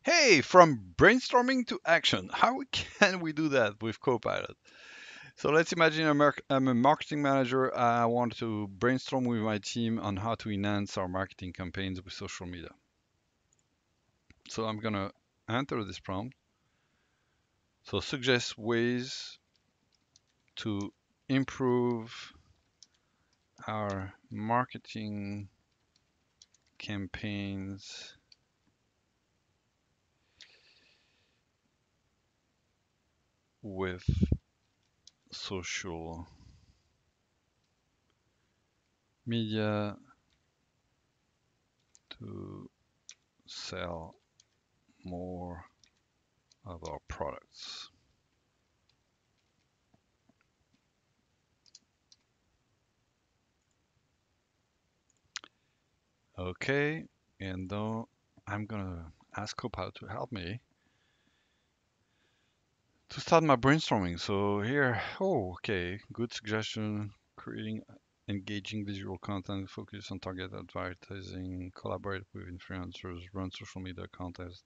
Hey, from brainstorming to action. How can we do that with Copilot? So let's imagine I'm a marketing manager. I want to brainstorm with my team on how to enhance our marketing campaigns with social media. So I'm gonna enter this prompt. So suggest ways to improve our marketing campaigns with social media to sell more of our products. Okay, and though I'm gonna ask Copilot to help me to start my brainstorming. So here, oh, okay, good suggestion. Creating engaging visual content, focus on target advertising, collaborate with influencers, run social media contests.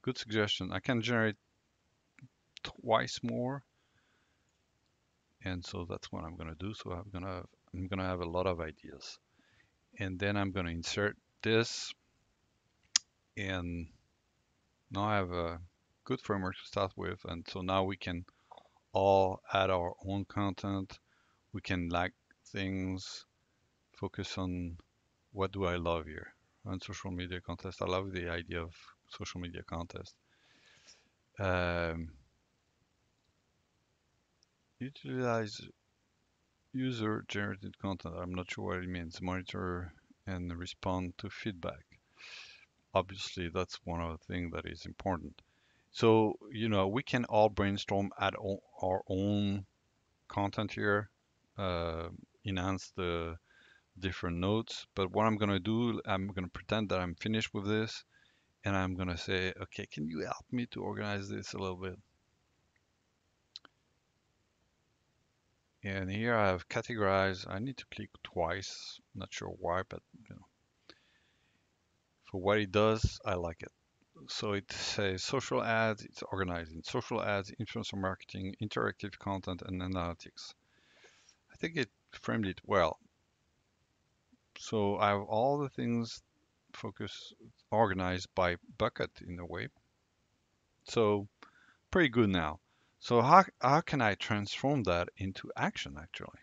Good suggestion. I can generate twice more, and so that's what I'm gonna do. So I'm gonna have a lot of ideas, and then I'm gonna insert this, and now I have a good framework to start with, and so now we can all add our own content. We can like things, focus on what do I love here. On social media contest, I love the idea of social media contest. Um, Utilize user-generated content. I'm not sure what it means. Monitor and respond to feedback. Obviously, that's one of the things that is important. So, we can all brainstorm, add our own content here, uh, enhance the different notes. But what I'm gonna do, I'm gonna pretend that I'm finished with this, and I'm gonna say, okay, can you help me to organize this a little bit? And here I have categorized. I need to click twice. Not sure why, but for what it does, I like it. So it says social ads. It's organized in social ads, influencer marketing, interactive content, and analytics. I think it framed it well. So I have all the things focus organized by bucket in a way. So pretty good now. So how can I transform that into action actually?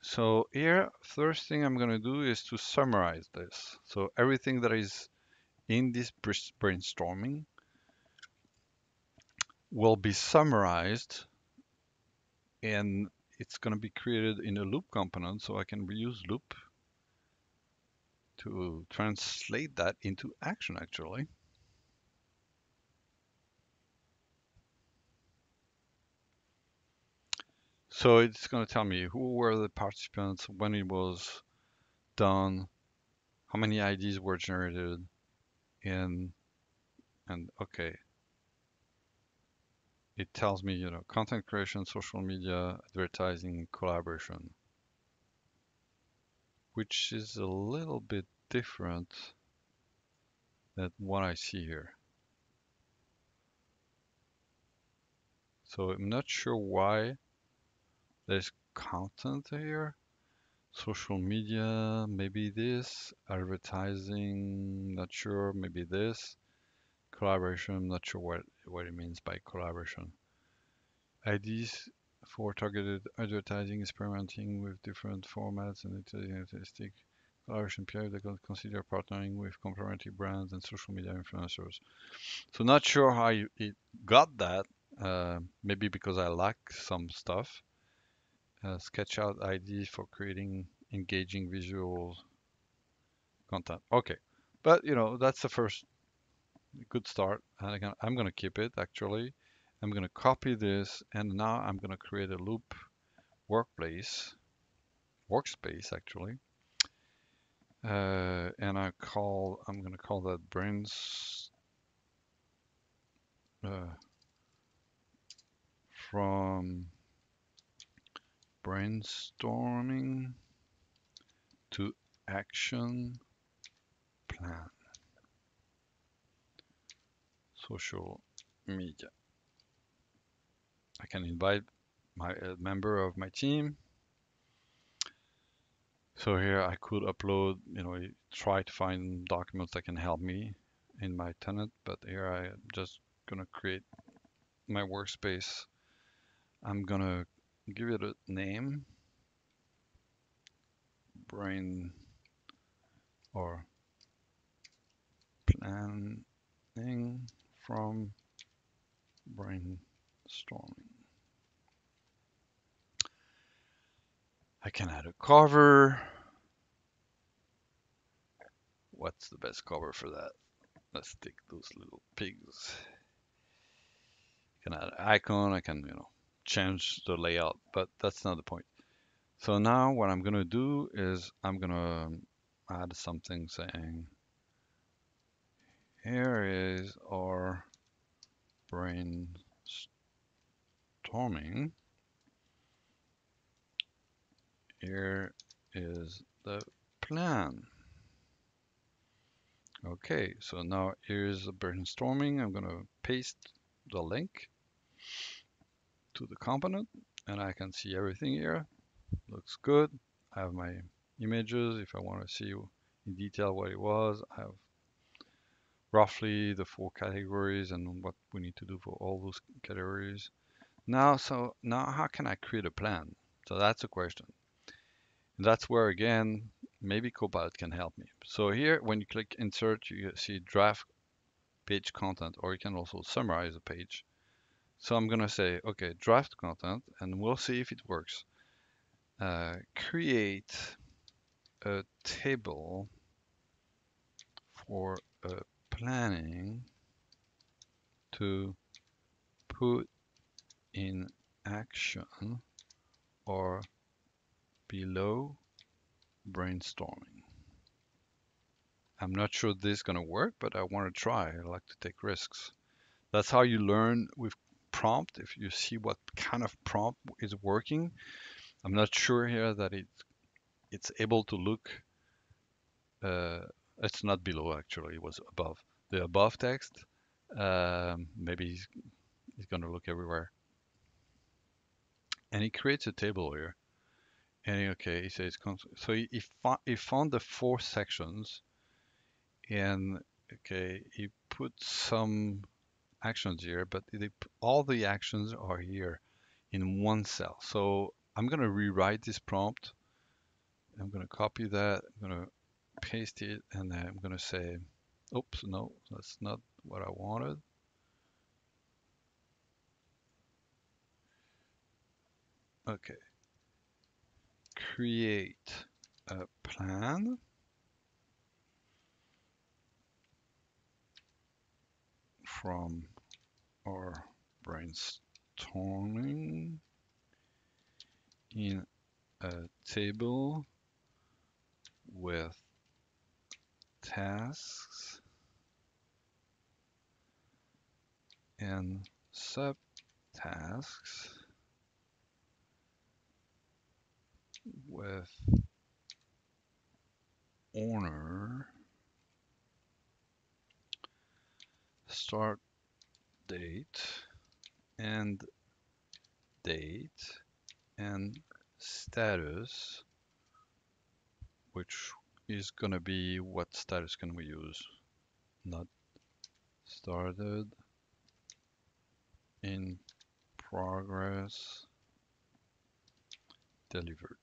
So here, first thing I'm going to do is to summarize this. So everything that is in this brainstorming will be summarized, and it's going to be created in a loop component, so I can reuse loop to translate that into action actually. So it's going to tell me who were the participants, when it was done, how many IDs were generated, and okay, it tells me, content creation, social media, advertising, collaboration, which is a little bit different than what I see here. So I'm not sure why there's content here. Social media, maybe this. Advertising, not sure, maybe this. Collaboration, not sure what it means by collaboration. IDs for targeted advertising, experimenting with different formats and artistic collaboration period. They could consider partnering with complementary brands and social media influencers. So not sure how it got that. Maybe because I like some stuff. Sketch out ID for creating engaging visual content. Okay, but that's the first good start. And again, I'm gonna keep it actually. I'm gonna copy this, and now I'm gonna create a loop workspace actually. And I'm gonna call that uh, from brainstorming to action plan. social media. I can invite my member of my team. So here I could upload, try to find documents that can help me in my tenant, but here I'm just gonna create my workspace. I'm gonna give it a name, brain or planning from brainstorming. I can add a cover. What's the best cover for that? Let's take those little pigs. I can add an icon. I can, change the layout, but that's not the point. So now what I'm gonna do is I'm gonna add something saying, here is our brainstorming. Here is the plan. Okay, so now here's the brainstorming. I'm gonna paste the link to the component and I can see everything here. Looks good. I have my images if I want to see in detail what it was. I have roughly the 4 categories and what we need to do for all those categories. Now how can I create a plan? So that's the question. And that's where again, maybe Copilot can help me. So here, when you click insert, you see draft page content, or you can also summarize the page. So I'm gonna say, okay, draft content, and we'll see if it works. Create a table for planning to put in action or below brainstorming. I'm not sure this is gonna work, but I want to try. I like to take risks. That's how you learn with prompt. If you see what kind of prompt is working, I'm not sure here that it's able to look. Uh, it's not below actually. It was above. The above text. Maybe he's gonna look everywhere. And he creates a table here. And okay, he says so he found the 4 sections, and okay, he put some actions here, but all the actions are here in one cell. So I'm gonna rewrite this prompt. I'm gonna copy that. I'm gonna paste it, and then I'm gonna say, oops, no, that's not what I wanted. Okay, create a plan from our brainstorming in a table with tasks and subtasks with owner, start date, end date, and status, which is going to be what status can we use? Not started, in progress, delivered.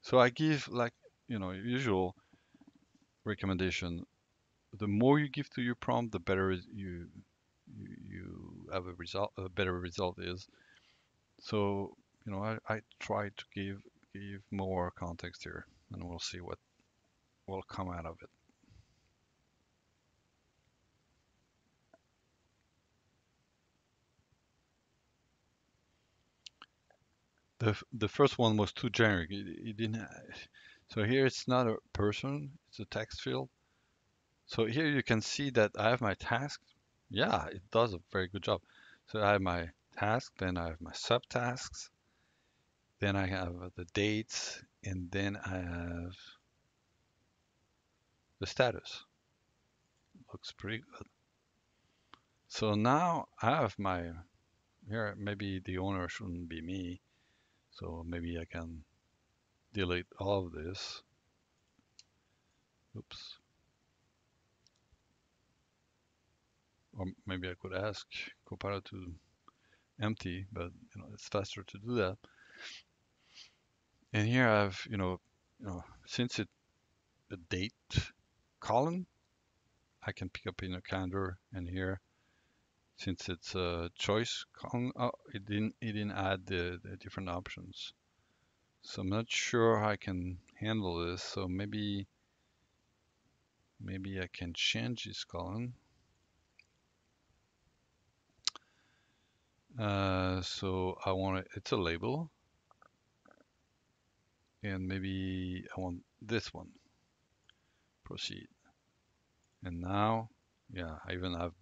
So I give like, usual recommendation. The more you give to your prompt, the better you have a result. A better result is. So I try to give more context here, and we'll see what will come out of it. The first one was too generic. It didn't. So here it's not a person; it's a text field. So here you can see that I have my task. Yeah, it does a very good job. So I have my task, then I have my subtasks, then I have the dates, and then I have the status. looks pretty good. So now I have my here. Maybe the owner shouldn't be me. So maybe I can delete all of this. Oops. Or maybe I could ask Copilot to empty, but it's faster to do that. And here I have, since it's a date column, I can pick up in a calendar. And here, since it's a choice column, oh, it didn't add the different options. So I'm not sure how I can handle this. So maybe I can change this column. So I want it's a label, and maybe I want this one. Proceed. And now, yeah, I even have a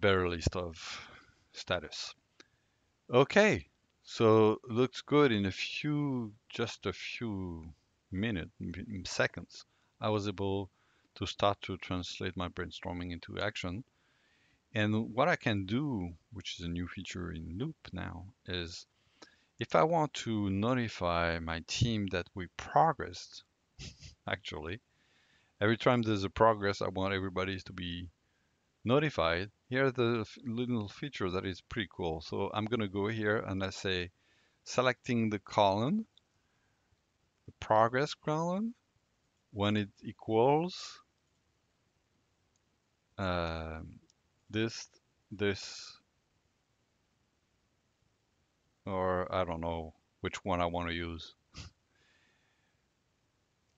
better list of status. Okay, so looks good in just a few minutes, seconds. I was able to start to translate my brainstorming into action. And what I can do, which is a new feature in Loop now, is if I want to notify my team that we progressed, actually, every time there's a progress, I want everybody to be notified. Here's the little feature that is pretty cool. So I'm going to go here and I say selecting the column, the progress column, when it equals uh, this, this, or I don't know which one I want to use.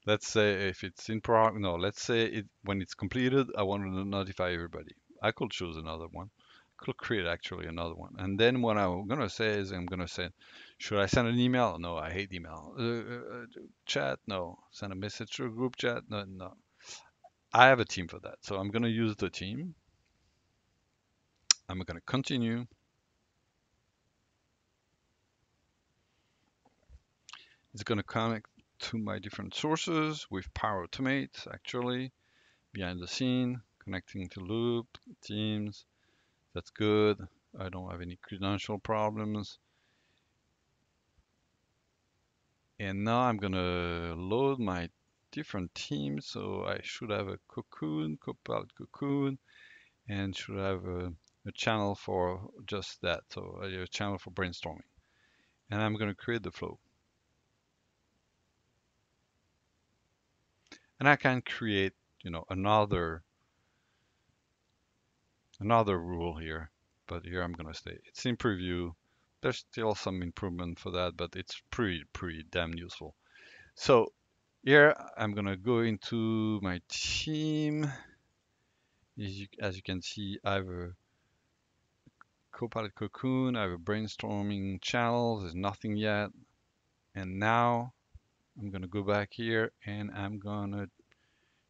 Let's say if it's in no, let's say when it's completed, I want to notify everybody. I could choose another one. I could create actually another one. And then what I'm going to say is I'm going to say, should I send an email? No, I hate email. Chat? No. Send a message to a group chat? No, no. I have a team for that. So I'm going to use the team. I'm going to continue. It's going to connect to my different sources with Power Automate, actually, behind the scene, connecting to Loop, Teams. That's good. I don't have any credential problems. And now I'm gonna load my different teams. So I should have a Cocoon, Copilot Cocoon, and should have a channel for just that. So a channel for brainstorming. And I'm gonna create the flow. And I can create, another rule here. But here I'm gonna stay. It's in preview. There's still some improvement for that, but it's pretty damn useful. So here I'm gonna go into my team. As you can see, I have a Copilot Cocoon, I have a brainstorming channel, there's nothing yet. And now I'm gonna go back here and I'm gonna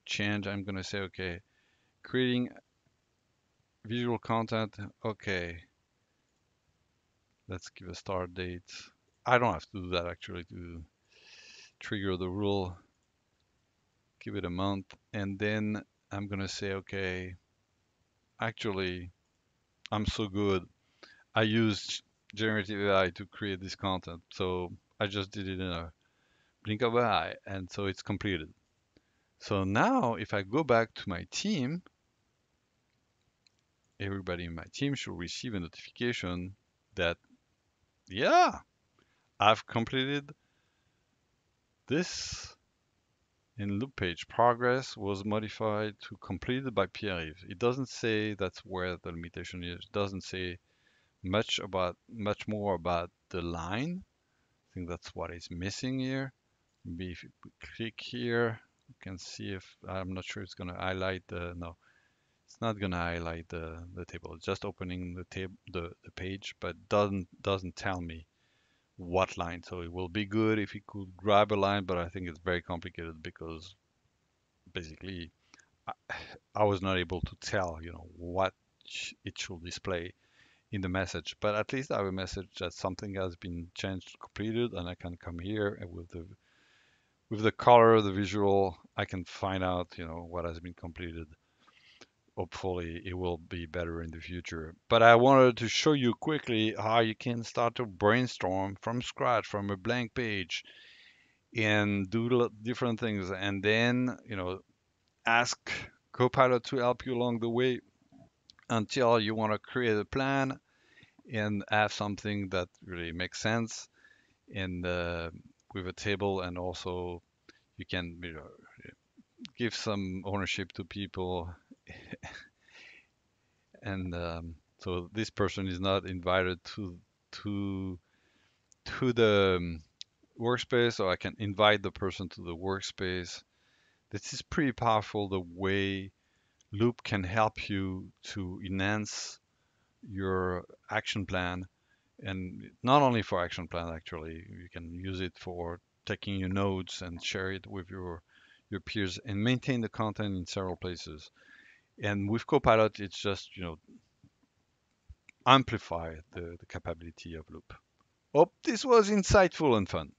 change, I'm gonna say, okay, creating visual content, okay, let's give a start date. I don't have to do that actually to trigger the rule. Give it a month, and then I'm gonna say, okay, actually, I'm so good. I used generative AI to create this content, so I just did it in a blink of an eye, and so it's completed. So now, if I go back to my team, everybody in my team should receive a notification that, yeah, I've completed this in loop page. Progress was modified to completed by Pierre-Yves. It doesn't say that's where the limitation is. It doesn't say much more about the line. I think that's what is missing here. Maybe if we click here, you can see if I'm not sure it's going to highlight no, it's not going to highlight the table. It's just opening the page, but doesn't tell me what line. So it will be good if you could grab a line, but I think it's very complicated because basically I, I was not able to tell, what it should display in the message. But at least I have a message that something has been changed, completed, and I can come here and with the with the color, the visual, I can find out, what has been completed. Hopefully, it will be better in the future. But I wanted to show you quickly how you can start to brainstorm from scratch, from a blank page, and do different things, and then, ask Copilot to help you along the way until you want to create a plan and have something that really makes sense and with a table, and also you can give some ownership to people, and so this person is not invited to to the workspace, so I can invite the person to the workspace. This is pretty powerful, the way Loop can help you to enhance your action plan, and not only for action plan, actually you can use it for taking your notes and share it with your peers and maintain the content in several places. And with Copilot, it's just, amplify the capability of Loop. Hope this was insightful and fun.